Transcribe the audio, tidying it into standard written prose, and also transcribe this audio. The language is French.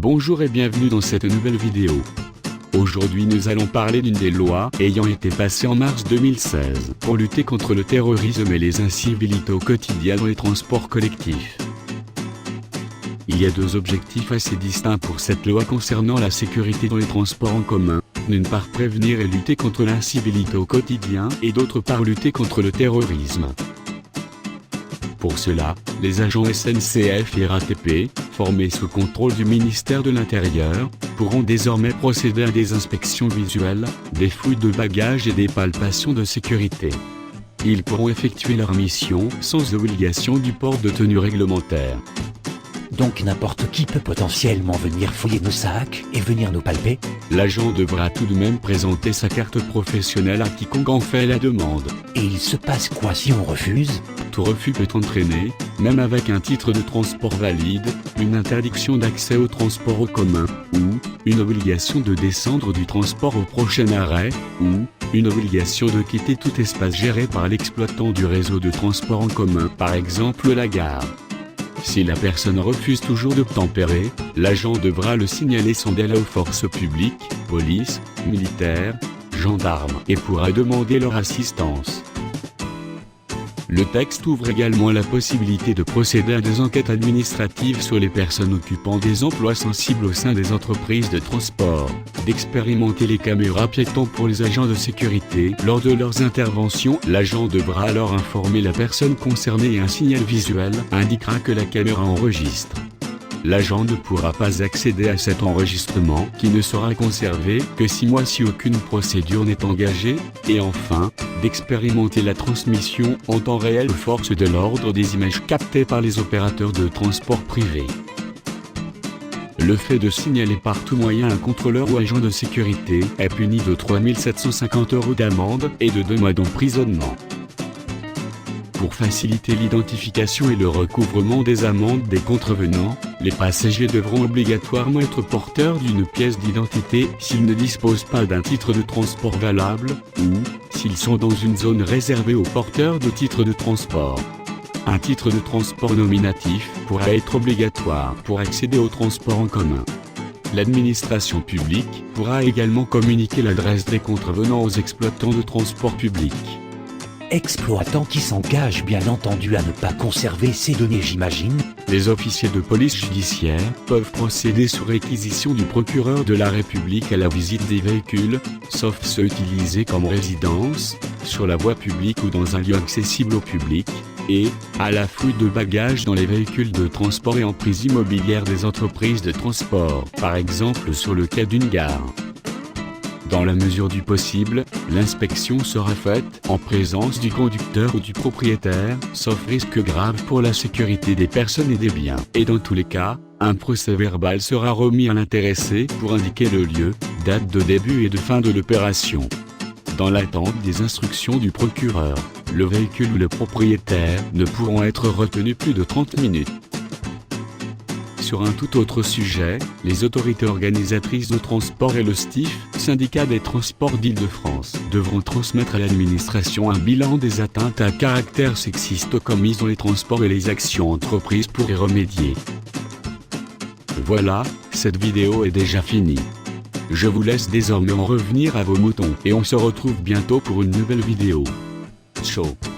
Bonjour et bienvenue dans cette nouvelle vidéo. Aujourd'hui nous allons parler d'une des lois ayant été passée en mars 2016 pour lutter contre le terrorisme et les incivilités au quotidien dans les transports collectifs. Il y a deux objectifs assez distincts pour cette loi concernant la sécurité dans les transports en commun. D'une part prévenir et lutter contre l'incivilité au quotidien et d'autre part lutter contre le terrorisme. Pour cela, les agents SNCF et RATP, formés sous contrôle du ministère de l'Intérieur, pourront désormais procéder à des inspections visuelles, des fouilles de bagages et des palpations de sécurité. Ils pourront effectuer leur mission sans obligation du port de tenue réglementaire. Donc n'importe qui peut potentiellement venir fouiller nos sacs et venir nous palper? L'agent devra tout de même présenter sa carte professionnelle à quiconque en fait la demande. Et il se passe quoi si on refuse? Tout refus peut entraîner, même avec un titre de transport valide, une interdiction d'accès au transport en commun, ou une obligation de descendre du transport au prochain arrêt, ou une obligation de quitter tout espace géré par l'exploitant du réseau de transport en commun, par exemple la gare. Si la personne refuse toujours d'obtempérer, l'agent devra le signaler sans délai aux forces publiques, police, militaires, gendarmes et pourra demander leur assistance. Le texte ouvre également la possibilité de procéder à des enquêtes administratives sur les personnes occupant des emplois sensibles au sein des entreprises de transport, d'expérimenter les caméras piétons pour les agents de sécurité. Lors de leurs interventions, l'agent devra alors informer la personne concernée et un signal visuel indiquera que la caméra enregistre. L'agent ne pourra pas accéder à cet enregistrement qui ne sera conservé que 6 mois si aucune procédure n'est engagée, et enfin, d'expérimenter la transmission en temps réel aux forces de l'ordre des images captées par les opérateurs de transport privés. Le fait de signaler par tout moyen un contrôleur ou agent de sécurité est puni de 3 750 € d'amende et de 2 mois d'emprisonnement. Pour faciliter l'identification et le recouvrement des amendes des contrevenants, les passagers devront obligatoirement être porteurs d'une pièce d'identité s'ils ne disposent pas d'un titre de transport valable, ou s'ils sont dans une zone réservée aux porteurs de titres de transport. Un titre de transport nominatif pourra être obligatoire pour accéder au transport en commun. L'administration publique pourra également communiquer l'adresse des contrevenants aux exploitants de transport public. Exploitants qui s'engagent bien entendu à ne pas conserver ces données, j'imagine. Les officiers de police judiciaire peuvent procéder sous réquisition du procureur de la République à la visite des véhicules, sauf ceux utilisés comme résidence, sur la voie publique ou dans un lieu accessible au public, et à la fouille de bagages dans les véhicules de transport et emprises immobilières des entreprises de transport, par exemple sur le quai d'une gare. Dans la mesure du possible, l'inspection sera faite en présence du conducteur ou du propriétaire, sauf risque grave pour la sécurité des personnes et des biens. Et dans tous les cas, un procès-verbal sera remis à l'intéressé pour indiquer le lieu, date de début et de fin de l'opération. Dans l'attente des instructions du procureur, le véhicule ou le propriétaire ne pourront être retenus plus de 30 minutes. Sur un tout autre sujet, les autorités organisatrices de transport et le STIF, syndicat des transports d'Île-de-France, devront transmettre à l'administration un bilan des atteintes à caractère sexiste commises dans les transports et les actions entreprises pour y remédier. Voilà, cette vidéo est déjà finie. Je vous laisse désormais en revenir à vos moutons et on se retrouve bientôt pour une nouvelle vidéo. Ciao.